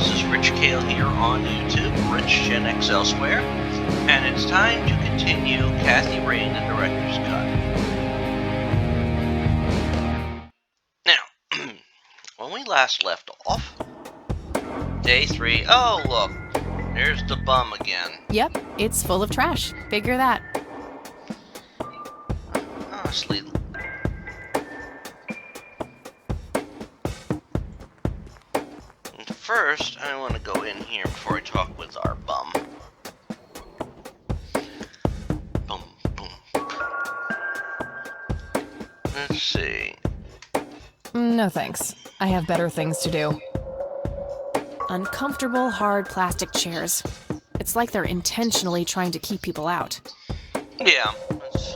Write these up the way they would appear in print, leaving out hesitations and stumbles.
this is Rich Kale here on YouTube, Rich Gen X elsewhere, and it's time to continue Kathy Rain, the Director's Cut. Now, when we last left off, Day 3, oh look, there's the bum again. Yep, it's full of trash. Figure that. Honestly, first, I want to go in here before I talk with our bum. Boom, boom. Let's see. No thanks. I have better things to do. Uncomfortable, hard plastic chairs. It's like they're intentionally trying to keep people out. Yeah, that's,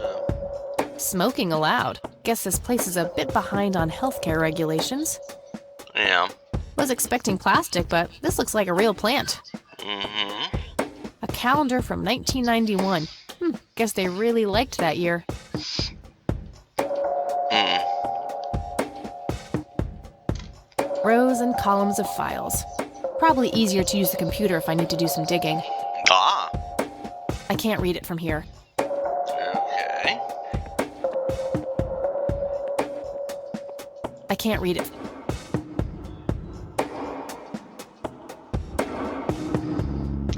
Smoking allowed. Guess this place is a bit behind on healthcare regulations. yeah. Was expecting plastic, but this looks like a real plant. Mm-hmm. A calendar from 1991. Guess they really liked that year. Rows and columns of files. Probably easier to use the computer if I need to do some digging. Ah. I can't read it from here. Okay. I can't read it.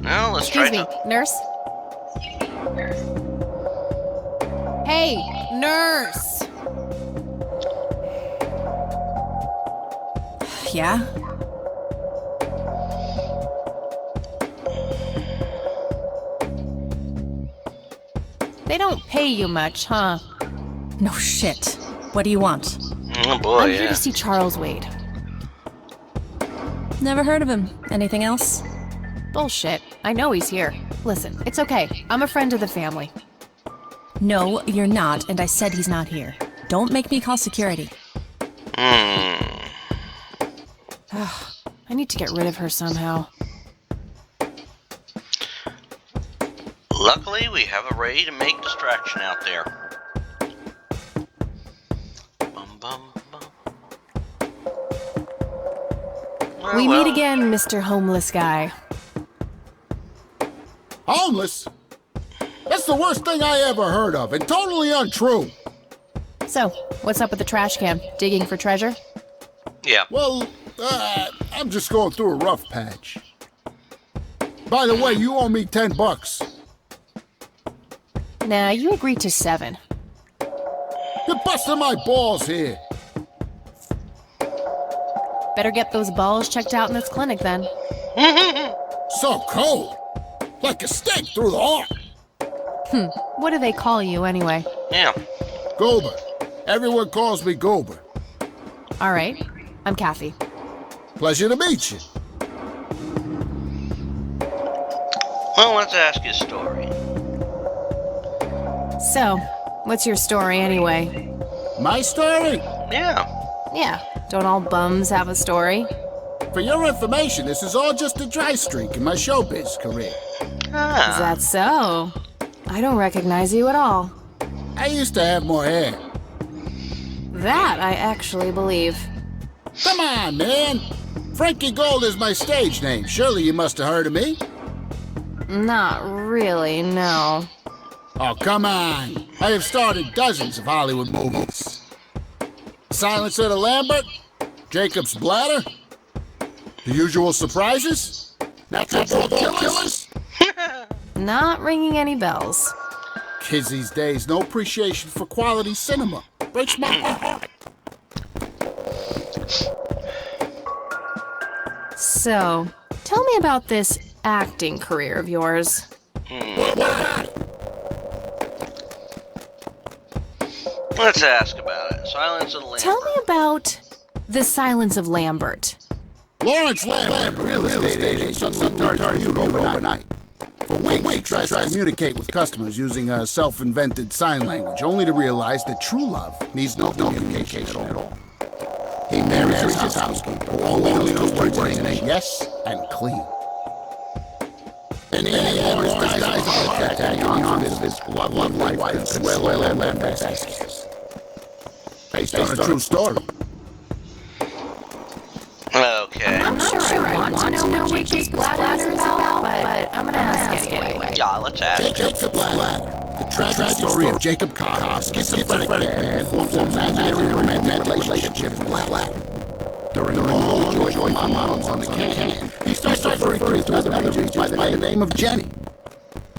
Well, let's Excuse try me, nurse? Hey, nurse! Yeah? They don't pay you much, huh? No shit. What do you want? Oh boy, I'm here yeah. to see Charles Wade. Never heard of him. Anything else? Bullshit. I know he's here. Listen, it's okay. I'm a friend of the family. No, you're not, and I said he's not here. Don't make me call security. I need to get rid of her somehow. Luckily, we have a ready to make distraction out there. Bum, bum, bum. We meet again, Mr. Homeless Guy. Homeless? That's the worst thing I ever heard of, and totally untrue. So, what's up with the trash can? Digging for treasure? Yeah. Well, I'm just going through a rough patch. By the way, you owe me $10. Nah, you agreed to 7. You're busting my balls here. Better get those balls checked out in this clinic then. So cold. Like a stake through the heart. What do they call you anyway? Yeah. Goober. Everyone calls me Goober. Alright, I'm Kathy. Pleasure to meet you. Well, let's ask his story. So, what's your story anyway? My story? Yeah. Yeah, don't all bums have a story? For your information, this is all just a dry streak in my showbiz career. Is Ah. that so? I don't recognize you at all. I used to have more hair. That I actually believe. Come on, man. Frankie Gold is my stage name. Surely you must have heard of me. Not really, no. Oh, come on. I have starred dozens of Hollywood movies. Silence of the Lambert, Jacob's Bladder, The Usual Surprises, Natural Born Killers. Not ringing any bells. Kids these days, no appreciation for quality cinema. Breaks my heart. So, tell me about this acting career of yours. Let's ask about it. Silence of the Lambert. Tell me about The Silence of Lambert. Lawrence Lambert, real estate agent, suddenly turned mute overnight. For weeks, he tries to communicate with customers using a self-invented sign language, only to realize that true love needs no communication at all. He marries his housekeeper, who only knows two words in it, yes and clean. And in the end, Lawrence dies of a heart attack on his lovely wife, Consuelo Lambert. Based on a true story. Okay. I'm not sure I want to know Jacob's bladder is about, but I'm gonna ask anyway. Yeah, let's ask. Jacob's bladder. The tragic story of Jacob Carr, a schizophrenic man who forms an imaginary romantic relationship with bladder. During a long joy my mom's on the can, he starts referring to another agent by the name of Jenny.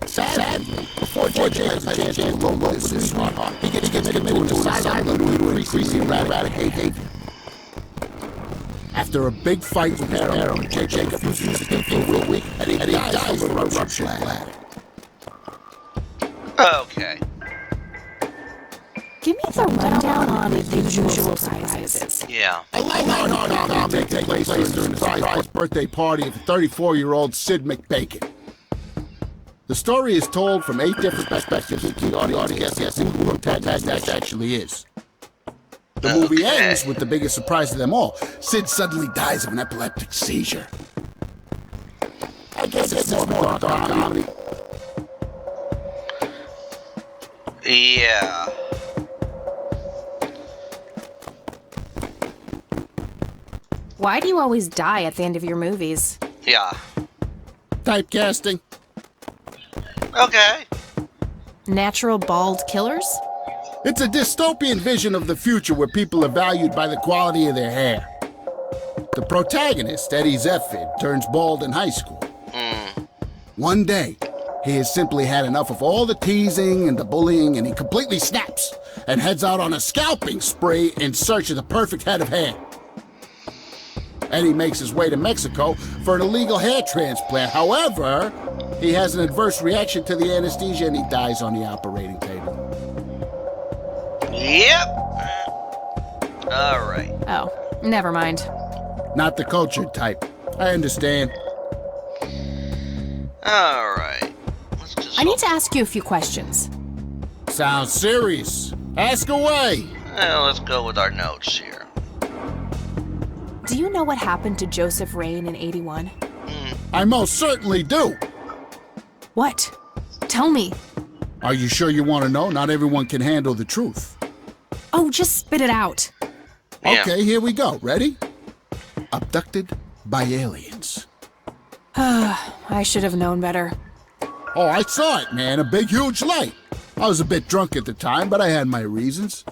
Sadly, before Jacob has a chance to load his sweetheart, he gets committed to a suicide due to increasing erratic behavior. After a big fight with heroin, Jacob refuses to take for a week, and he dies of a ruptured bladder. Okay. Give me the rundown on the usual surprises. Yeah. A lighthearted comedy takes place during the surprise birthday party of 34-year-old Sid McBacon. The story is told from 8 different perspectives, with the audience guessing who the protagonist actually is. The movie ends with the biggest surprise of them all. Sid suddenly dies of an epileptic seizure. I guess it's more dark comedy. Yeah. Why do you always die at the end of your movies? Yeah. Typecasting. Okay. Natural bald killers? It's a dystopian vision of the future where people are valued by the quality of their hair. The protagonist, Eddie Zephyr, turns bald in high school. One day, he has simply had enough of all the teasing and the bullying, and he completely snaps and heads out on a scalping spree in search of the perfect head of hair. Eddie makes his way to Mexico for an illegal hair transplant. However, he has an adverse reaction to the anesthesia and he dies on the operating table. Yep. All right. Oh, never mind. Not the cultured type. I understand. All right. Let's just I need to ask you a few questions. Sounds serious. Ask away. let's go with our notes here. Do you know what happened to Joseph Rain in 81? I most certainly do. What? Tell me. Are you sure you want to know? Not everyone can handle the truth. Oh, just spit it out. Yeah. Okay, here we go. Ready? Abducted by aliens. I should have known better. Oh, I saw it, man. A big, huge light. I was a bit drunk at the time, but I had my reasons.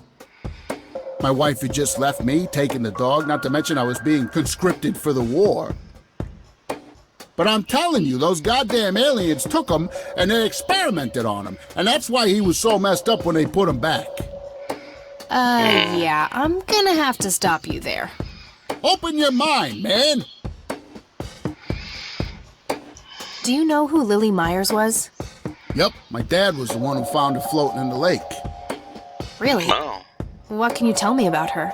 My wife had just left me, taken the dog, not to mention I was being conscripted for the war. But I'm telling you, those goddamn aliens took him and they experimented on him. And that's why he was so messed up when they put him back. Yeah, I'm gonna have to stop you there. Open your mind, man. Do you know who Lily Myers was? Yep, my dad was the one who found her floating in the lake. Really? Oh. What can you tell me about her?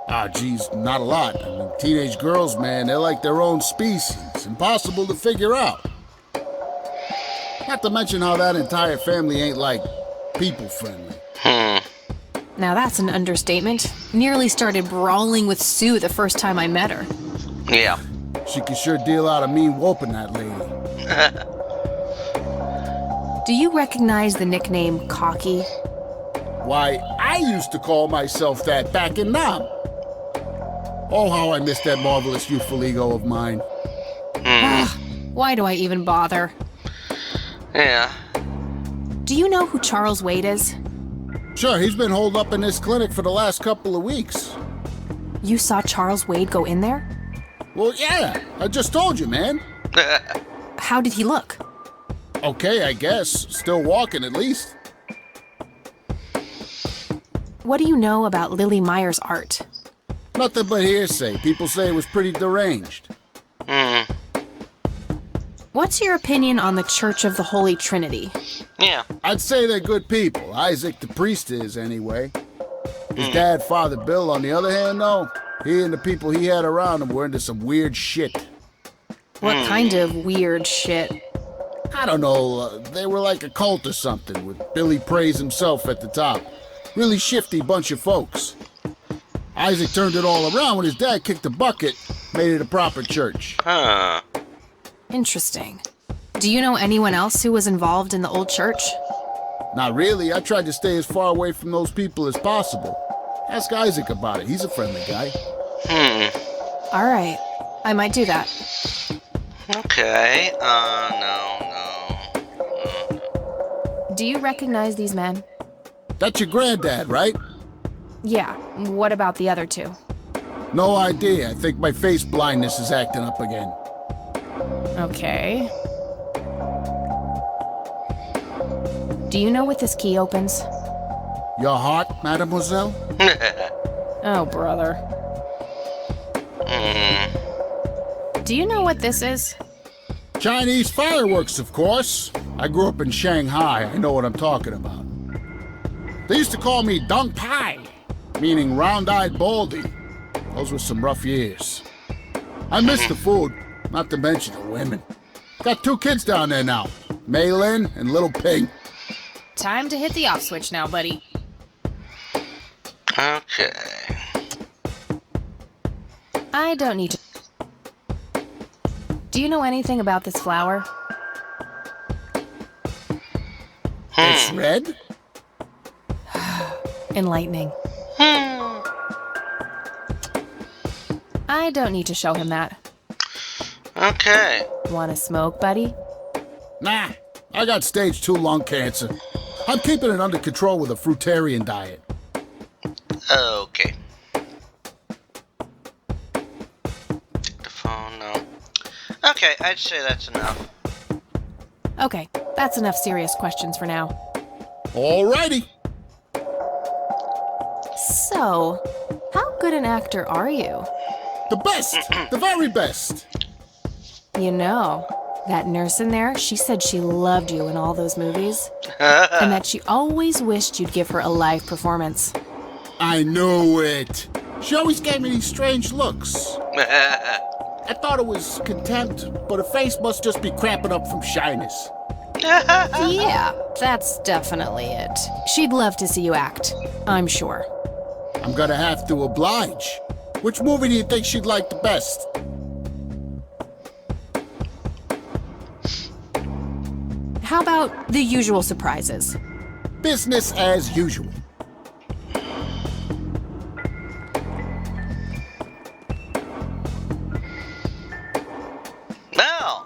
Ah, geez, not a lot. I mean, teenage girls, man, they're like their own species. Impossible to figure out. Not to mention how that entire family ain't, like, people-friendly. Now that's an understatement. Nearly started brawling with Sue the first time I met her. Yeah. She can sure deal out a mean whooping, that lady. Do you recognize the nickname Cocky? Why, I used to call myself that back in Nam. Oh, how I miss that marvelous youthful ego of mine. Why do I even bother? Yeah. Do you know who Charles Wade is? Sure, he's been holed up in this clinic for the last couple of weeks. You saw Charles Wade go in there? Well, yeah, I just told you, man. How did he look? Okay, I guess. Still walking, at least. What do you know about Lily Myers' art? Nothing but hearsay. People say it was pretty deranged. What's your opinion on the Church of the Holy Trinity? Yeah. I'd say they're good people. Isaac the priest is, anyway. His dad, Father Bill, on the other hand, though, he and the people he had around him were into some weird shit. What kind of weird shit? I don't know, they were like a cult or something, with Billy Praise himself at the top. Really shifty bunch of folks. Isaac turned it all around when his dad kicked the bucket, made it a proper church. Huh. Interesting. Do you know anyone else who was involved in the old church? Not really. I tried to stay as far away from those people as possible. Ask Isaac about it. He's a friendly guy. All right. I might do that. Okay, no. Do you recognize these men? That's your granddad, right? Yeah. What about the other two? No idea. I think my face blindness is acting up again. Okay. Do you know what this key opens? Your heart, mademoiselle? Oh, brother. Do you know what this is? Chinese fireworks, of course. I grew up in Shanghai. I know what I'm talking about. They used to call me Dunk Pai, meaning round-eyed baldy. Those were some rough years. I miss the food, not to mention the women. Got 2 kids down there now, Maylin and Little Ping. Time to hit the off switch now, buddy. Okay. I don't need to... Do you know anything about this flower? It's red? Enlightening. I don't need to show him that. Okay. Want to smoke, buddy? Nah, I got stage 2 lung cancer. I'm keeping it under control with a fruitarian diet. Okay. Take the phone, no. Okay, I'd say that's enough. Okay, that's enough serious questions for now. Alrighty. So, how good an actor are you? The best, the very best. You know, that nurse in there, she said she loved you in all those movies. And that she always wished you'd give her a live performance. I knew it. She always gave me these strange looks. I thought it was contempt, but her face must just be cramping up from shyness. Yeah, that's definitely it. She'd love to see you act, I'm sure. I'm gonna have to oblige. Which movie do you think she'd like the best? How about The Usual Surprises? Business as usual. Now,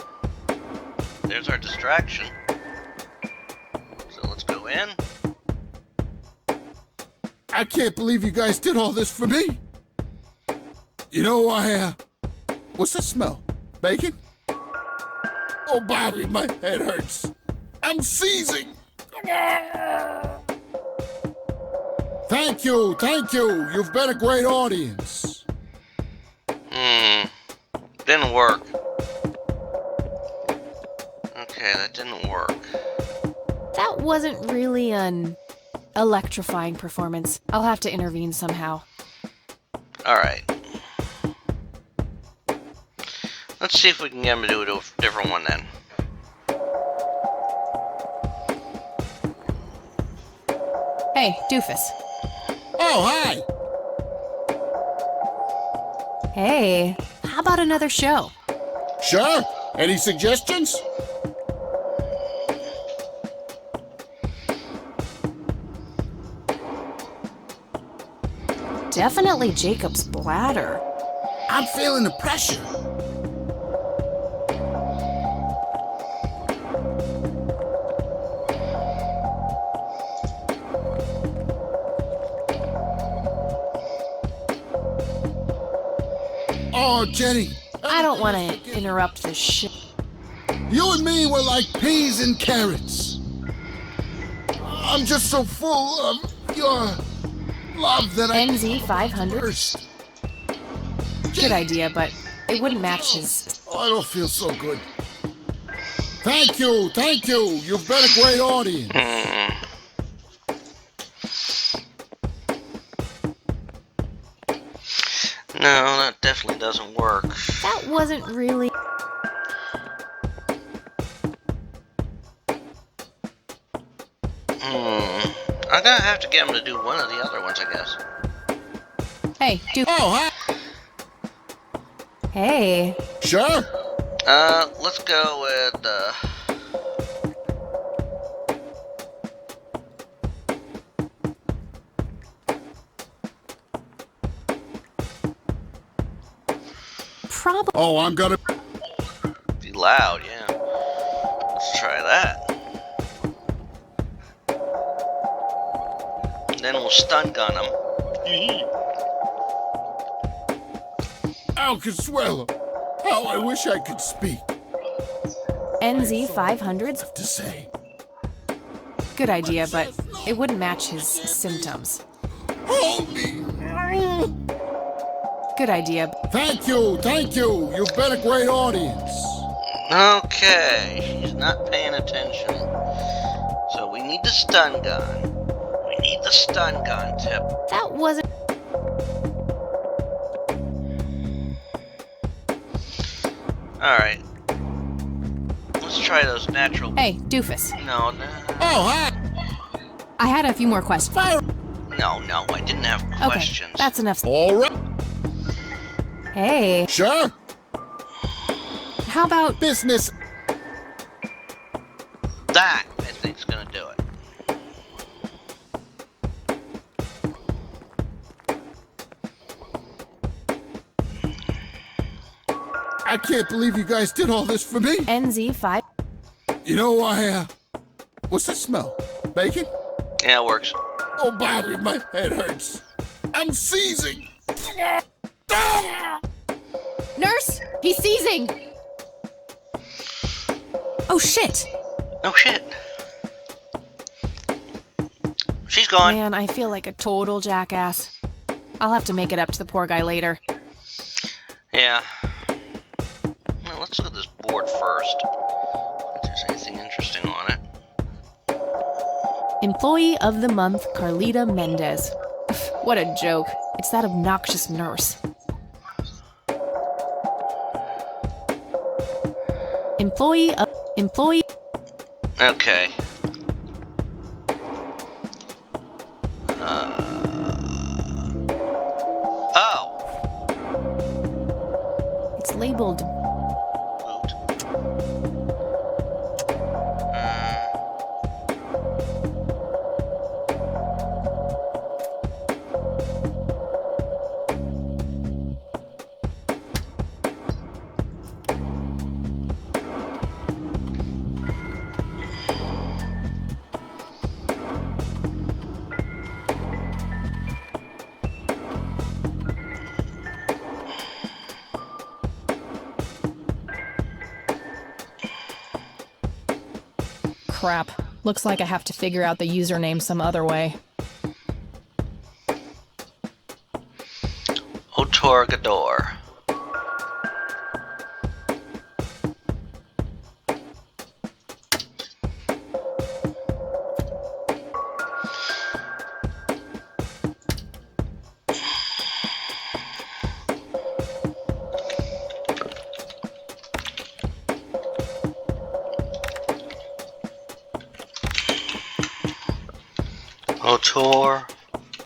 there's our distraction. So let's go in. I can't believe you guys did all this for me. You know, what's that smell? Bacon? Oh, Bobby, my head hurts. I'm seizing. Thank you. You've been a great audience. Didn't work. Okay, that didn't work. That wasn't really an electrifying performance. I'll have to intervene somehow. Alright. Let's see if we can get him to do a different one then. Hey, doofus. Oh, hi. Hey, how about another show? Sure. Any suggestions? Definitely Jacob's bladder. I'm feeling the pressure. Oh, Jenny. I don't want to interrupt the show. You and me were like peas and carrots. I'm just so full of your love that I... NZ 500. First. Good idea, but it wouldn't match his... Oh, I don't feel so good. Thank you. You've been a great audience. No, that definitely doesn't work. That wasn't really... I'm gonna have to get him to do one of the other ones, I guess. Hey, doofus. Oh, hi. Hey. Sure. Let's go with, Probably... Oh, I'm gonna... the loud, yeah. Let's try that. Then we'll stun gun him. Al Consuelo, how I wish I could speak. NZ 500's? To say. Good idea, but it wouldn't match his symptoms. Hold me! Good idea. Thank you, thank you. You've been a great audience. Okay, she's not paying attention. So we need the stun gun. We need the stun gun tip. That wasn't... Alright. Let's try those natural... Hey, doofus. No. Oh, hi. I had a few more questions. Fire. No, I didn't have questions. Okay, that's enough. All right. Hey, Sure. how about... Business. That, I think, is gonna do it. I can't believe you guys did all this for me. NZ 5... You know, what's that smell? Bacon? Yeah, it works. Oh, Bobby, my head hurts. I'm seizing. Nurse, he's seizing! Oh, shit! Oh, shit. She's gone. Man, I feel like a total jackass. I'll have to make it up to the poor guy later. Yeah. Well, let's look at this board first. If there's anything interesting on it. Employee of the Month, Carlita Mendez. What a joke. It's that obnoxious nurse. Employee... Okay. Oh! It's labeled... Boot. Crap. Looks like I have to figure out the username some other way. Otorgador.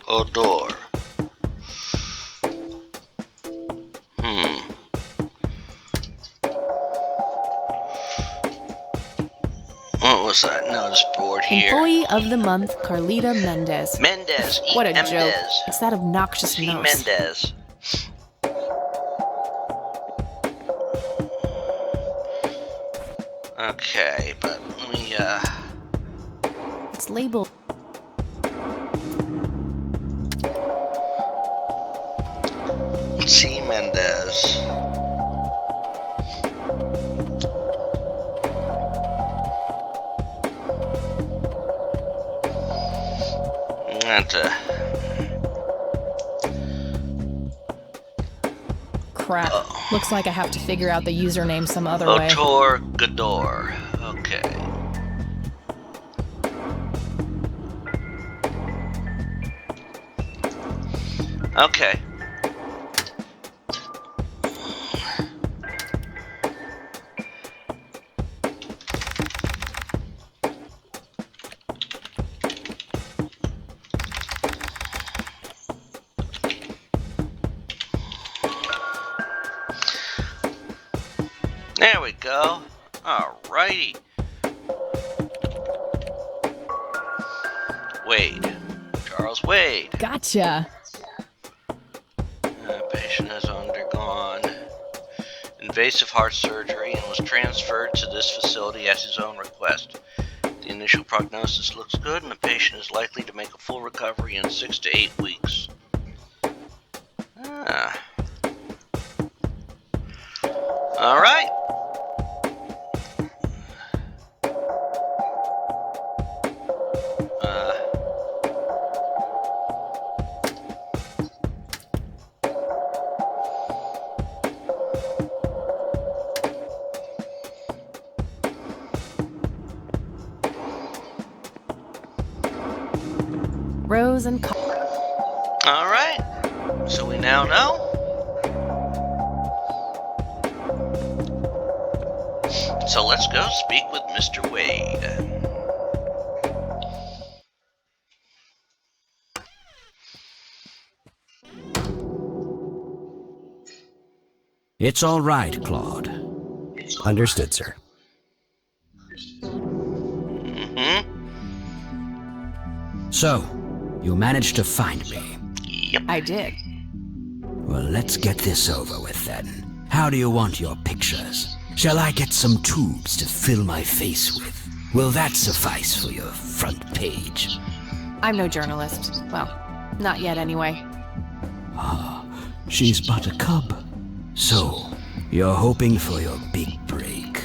Odor. What was that notice board here? Employee of the Month, Carlita Mendez. Mendez. What a Mendez. joke. It's that obnoxious E. nurse. Mendez. Okay, but let me, It's labeled... C. Mendez. Crap. Looks like I have to figure out the username some other way. Otorgador. Okay. Okay. There we go. Alrighty. Wade. Charles Wade. Gotcha. Patient has undergone invasive heart surgery and was transferred to this facility at his own request. The initial prognosis looks good, and the patient is likely to make a full recovery in 6 to 8 weeks. All right. Rose and All right. So we now know. So let's go speak with Mr. Wade. It's all right, Claude. Understood, sir. So, you managed to find me. Yep. I did. Well, let's get this over with then. How do you want your pictures? Shall I get some tubes to fill my face with? Will that suffice for your front page? I'm no journalist. Well, not yet anyway. She's but a cub. So, you're hoping for your big break.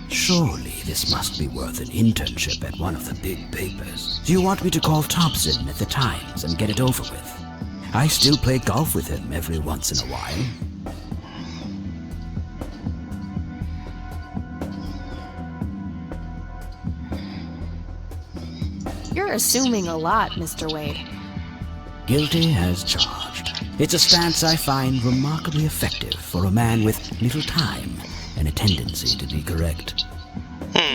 Surely this must be worth an internship at one of the big papers. Do you want me to call Thompson at the Times and get it over with? I still play golf with him every once in a while. You're assuming a lot, Mr. Wade. Guilty as charged. It's a stance I find remarkably effective for a man with little time and a tendency to be correct.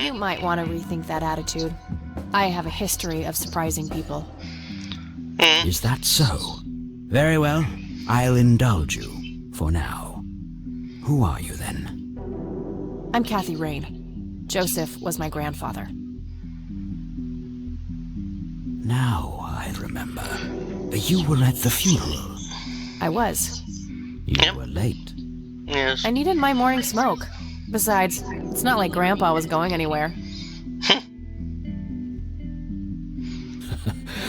You might want to rethink that attitude. I have a history of surprising people. Is that so? Very well, I'll indulge you for now. Who are you then? I'm Kathy Rain. Joseph was my grandfather. Now I remember. You were at the funeral. I was. You were late. Yes. I needed my morning smoke. Besides, it's not like Grandpa was going anywhere.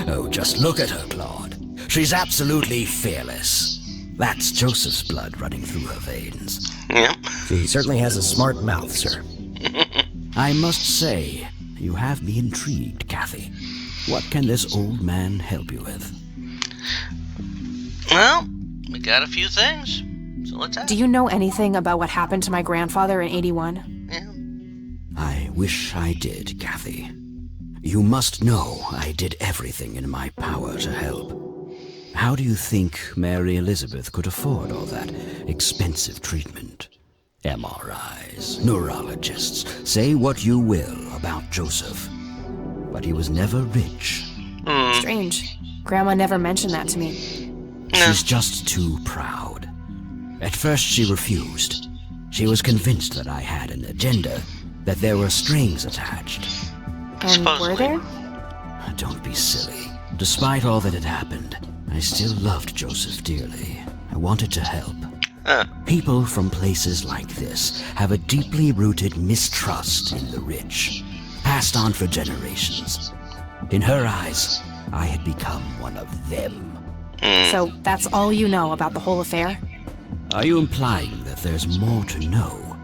Oh, just look at her, Claude. She's absolutely fearless. That's Joseph's blood running through her veins. Yep. She certainly has a smart mouth, sir. I must say, you have me intrigued, Kathy. What can this old man help you with? Well, we got a few things. So let's ask. Do you know anything about what happened to my grandfather in '81? Yeah. I wish I did, Kathy. You must know I did everything in my power to help. How do you think Mary Elizabeth could afford all that expensive treatment? MRIs, neurologists, say what you will about Joseph. But he was never rich. Strange. Grandma never mentioned that to me. She's just too proud. At first she refused. She was convinced that I had an agenda, that there were strings attached. And were Supposedly. there? Don't be silly. Despite all that had happened, I still loved Joseph dearly. I wanted to help. People from places like this have a deeply rooted mistrust in the rich, passed on for generations. In her eyes, I had become one of them. So that's all you know about the whole affair? Are you implying that there's more to know?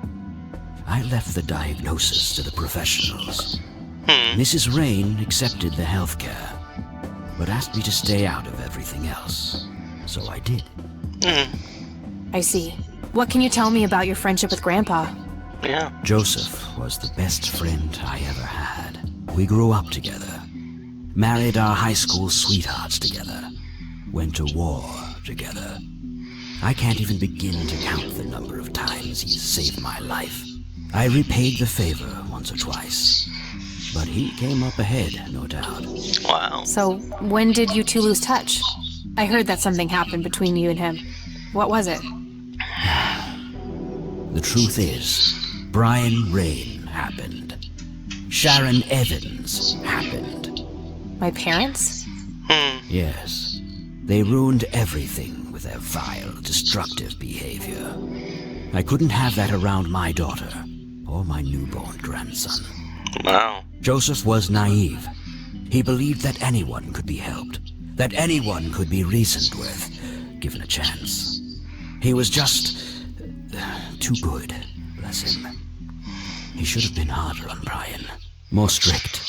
I left the diagnosis to the professionals. Mrs. Rain accepted the health care, but asked me to stay out of everything else. So I did. I see. What can you tell me about your friendship with Grandpa? Yeah. Joseph was the best friend I ever had. We grew up together, married our high school sweethearts together, went to war together. I can't even begin to count the number of times he's saved my life. I repaid the favor once or twice, but he came up ahead, no doubt. Wow. So when did you two lose touch? I heard that something happened between you and him. What was it? The truth is, Brian Rain happened. Sharon Evans happened. My parents? Yes, they ruined everything with their vile, destructive behavior. I couldn't have that around my daughter or my newborn grandson. Wow. Joseph was naive. He believed that anyone could be helped, that anyone could be reasoned with, given a chance. He was just too good, bless him. He should have been harder on Brian, more strict.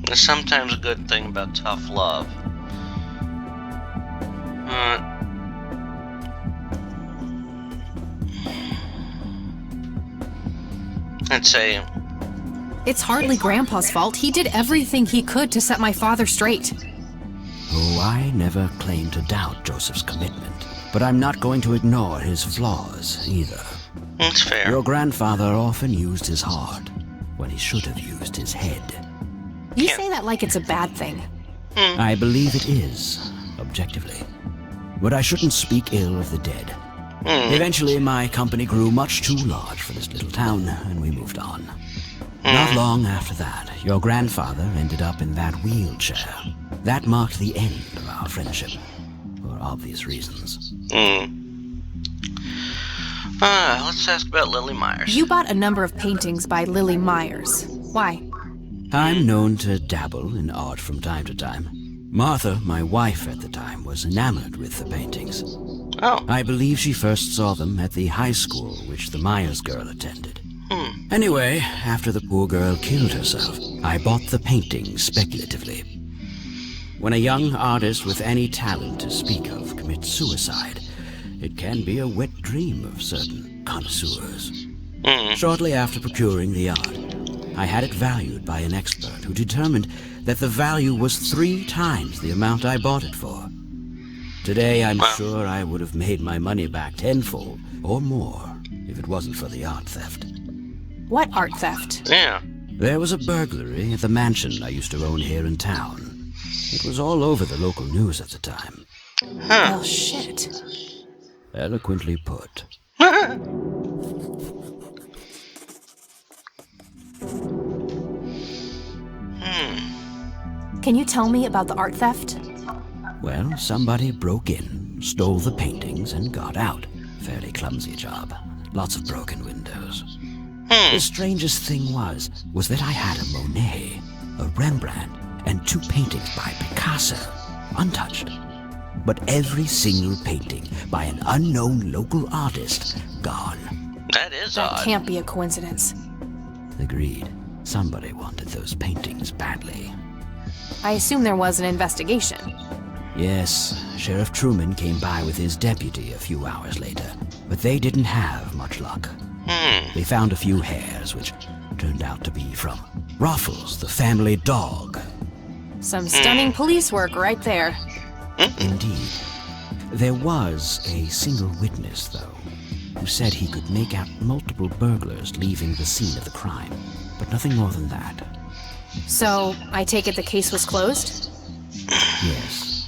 There's sometimes a good thing about tough love. I'd say... It's hardly Grandpa's fault. He did everything he could to set my father straight. Oh, I never claimed to doubt Joseph's commitment, but I'm not going to ignore his flaws either. That's fair. Your grandfather often used his heart when he should have used his head. You say that like it's a bad thing. I believe it is, objectively. But I shouldn't speak ill of the dead. Eventually, my company grew much too large for this little town, and we moved on. Not long after that, your grandfather ended up in that wheelchair. That marked the end of our friendship, for obvious reasons. Let's ask about Lily Myers. You bought a number of paintings by Lily Myers. Why? I'm known to dabble in art from time to time. Martha, my wife at the time, was enamored with the paintings. Oh. I believe she first saw them at the high school which the Myers girl attended. Anyway, after the poor girl killed herself, I bought the paintings speculatively. When a young artist with any talent to speak of commits suicide, it can be a wet dream of certain connoisseurs. Shortly after procuring the art, I had it valued by an expert who determined that the value was 3 times the amount I bought it for. Today, I'm sure I would have made my money back tenfold or more if it wasn't for the art theft. What art theft? Yeah. There was a burglary at the mansion I used to own here in town. It was all over the local news at the time. Well, shit. Eloquently put. Can you tell me about the art theft? Well, somebody broke in, stole the paintings, and got out. Fairly clumsy job. Lots of broken windows. The strangest thing was that I had a Monet, a Rembrandt, and 2 paintings by Picasso, untouched. But every single painting by an unknown local artist, gone. That is That odd. can't be a coincidence. Agreed. Somebody wanted those paintings badly. I assume there was an investigation. Yes, Sheriff Truman came by with his deputy a few hours later, but they didn't have much luck. They found a few hairs, which turned out to be from Ruffles, the family dog. Some stunning police work right there. Indeed. There was a single witness, though, who said he could make out multiple burglars leaving the scene of the crime, but nothing more than that. So, I take it the case was closed? Yes.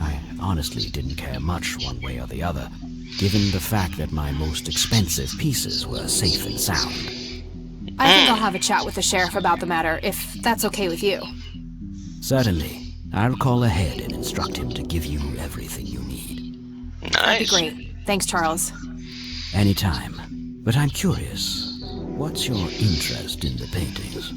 I honestly didn't care much one way or the other, given the fact that my most expensive pieces were safe and sound. I think I'll have a chat with the sheriff about the matter, if that's okay with you. Certainly. I'll call ahead and instruct him to give you everything you need. Nice. That'd be great. Thanks, Charles. Anytime. But I'm curious, what's your interest in the paintings?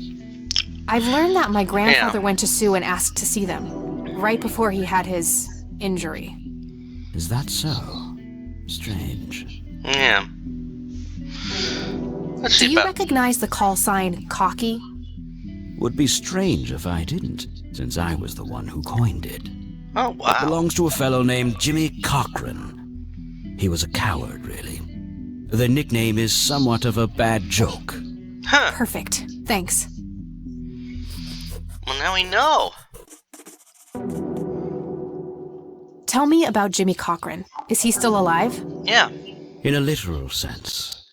I've learned that my grandfather went to Sue and asked to see them, right before he had his injury. Is that so? Strange. Yeah. Let's see Do you about... recognize the call sign Cocky? Would be strange if I didn't, since I was the one who coined it. Oh, It wow. belongs to a fellow named Jimmy Cochran. He was a coward, really. The nickname is somewhat of a bad joke. Perfect. Thanks. Well, now we know. Tell me about Jimmy Cochran. Is he still alive? Yeah. In a literal sense.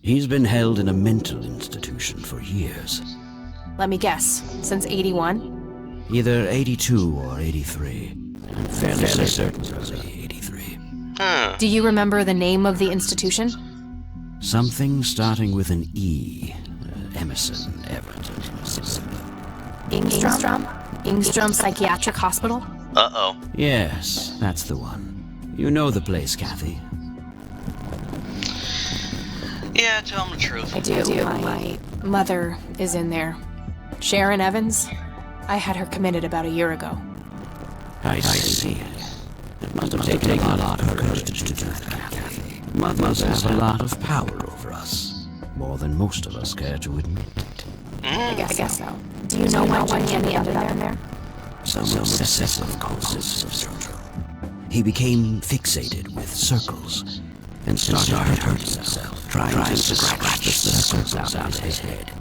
He's been held in a mental institution for years. Let me guess. Since 81? Either 82 or 83. I'm fairly certain it was 83. Do you remember the name of the institution? Something starting with an E. Emerson, Everton. Ingstrom? Ingstrom Psychiatric Hospital? Uh-oh. Yes, that's the one. You know the place, Kathy. Yeah, tell him the truth. I do. My mother is in there. Sharon Evans? I had her committed about a year ago. I see. It must have taken a lot of courage to do that, Kathy. Mothers have a lot of power over us. More than most of us care to admit. I guess so. Do you know when Jimmy ended up in there? Some obsessive compulsive syndrome. He became fixated with circles and started hurting himself, trying to scratch the circles out of his head.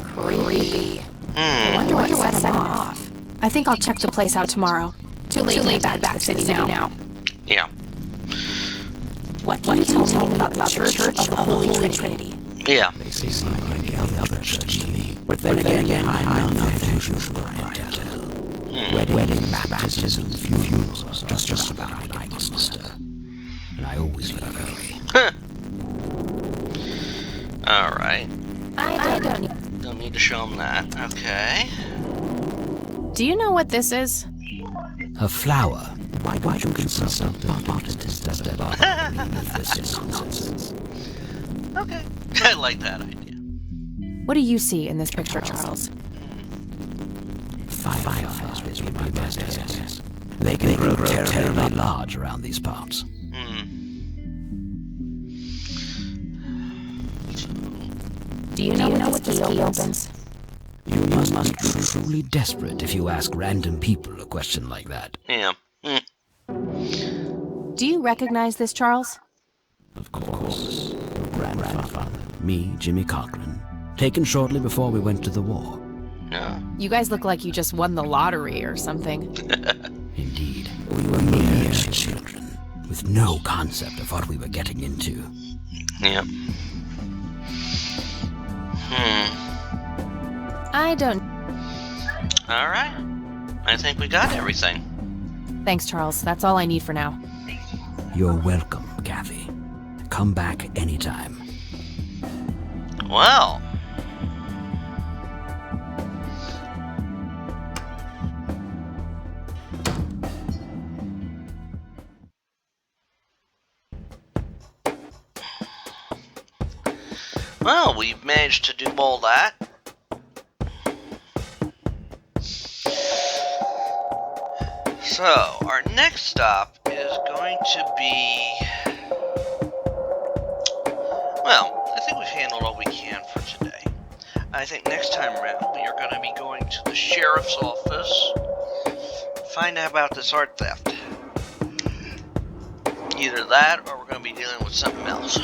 Creepy. I wonder what set him off. I think I'll check the place out tomorrow. Too late back to the city now. Yeah. What can you tell me about the Church of the Holy Trinity? Yeah. They seem like any other church to me. But then again, I'm not their usual clientele. Wedding, baptisms, and funerals are just about what I muster. And I always leave early. Alright. I Don't need to show him that. Okay. Do you know what this is? A flower. Why don't you consult a botanist instead of this nonsense? Okay. I like that idea. What do you see in this picture, Charles? Fireflies would be my best guess. They can grow terribly large around these parts. Do you know what this key opens? You must be truly desperate if you ask random people a question like that. Yeah. Do you recognize this, Charles? Of course. Your grandfather. Me, Jimmy Cochran. Taken shortly before we went to the war. Yeah. You guys look like you just won the lottery or something. Indeed. We were mere children, with no concept of what we were getting into. Yep. I don't... Alright. I think we got everything. Thanks, Charles. That's all I need for now. You're welcome, Kathy. Come back anytime. Well. Well, we've managed to do all that. So, our next stop is going to be... Well, I think we've handled all we can for today. I think next time around we are going to be going to the sheriff's office, find out about this art theft. Either that or we're going to be dealing with something else.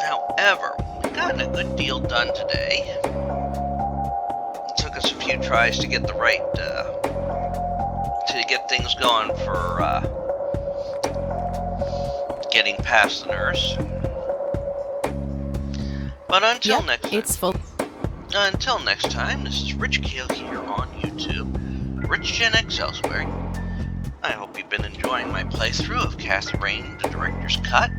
However, we've gotten a good deal done today. It took us a few tries to get the right, to get things going for, getting past the nurse. But until next time. It's full. Until next time, this is Rich Kale here on YouTube, Rich Gen X elsewhere. I hope you've been enjoying my playthrough of Kathy Rain, the director's cut.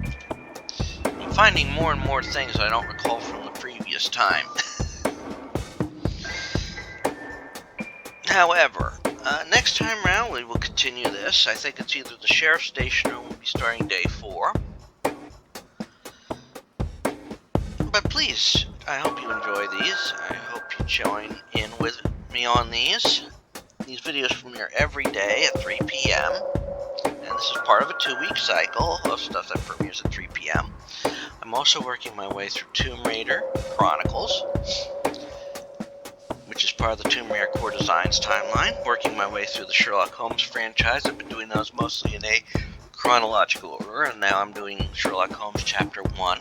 I'm finding more and more things I don't recall from the previous time. However, next time round we will continue this. I think it's either the sheriff's station or we'll be starting day 4. But please, I hope you enjoy these. I hope you join in with me on these. These videos premiere every day at 3 p.m. And this is part of a 2-week cycle of stuff that premieres at 3 p.m. I'm also working my way through Tomb Raider Chronicles, which is part of the Tomb Raider Core Designs timeline. Working my way through the Sherlock Holmes franchise. I've been doing those mostly in a chronological order, and now I'm doing Sherlock Holmes Chapter 1.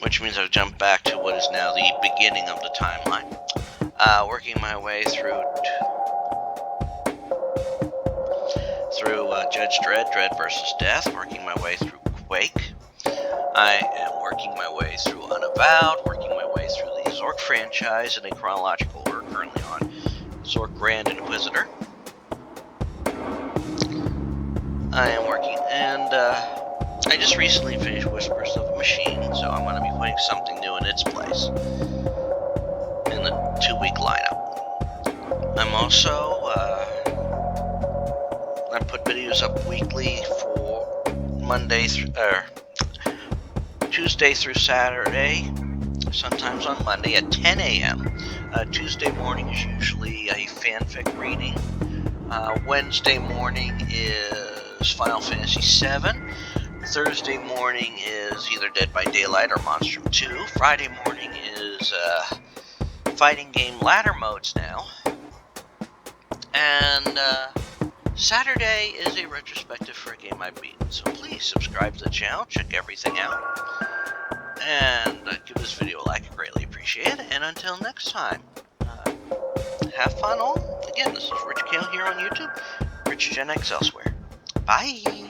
Which means I've jumped back to what is now the beginning of the timeline. Working my way through Judge Dredd, Dredd vs. Death. Working my way through Quake. I am working my way through Unavowed. Working my way way through the Zork franchise in a chronological order, currently on Zork Grand Inquisitor. I am working, and I just recently finished Whispers of a Machine, so I'm going to be putting something new in its place in the 2-week lineup. I'm also, I put videos up weekly for Tuesday through Saturday, sometimes on Monday at 10 a.m. Tuesday morning is usually a fanfic reading. Wednesday morning is Final Fantasy VII. Thursday morning is either Dead by Daylight or Monstrum 2. Friday morning is fighting game ladder modes now. And Saturday is a retrospective for a game I've beaten. So please subscribe to the channel, check everything out, and give this video a like. I greatly appreciate it. And until next time, have fun all. Again, this is Rich Kale here on YouTube, Rich Gen X elsewhere. Bye!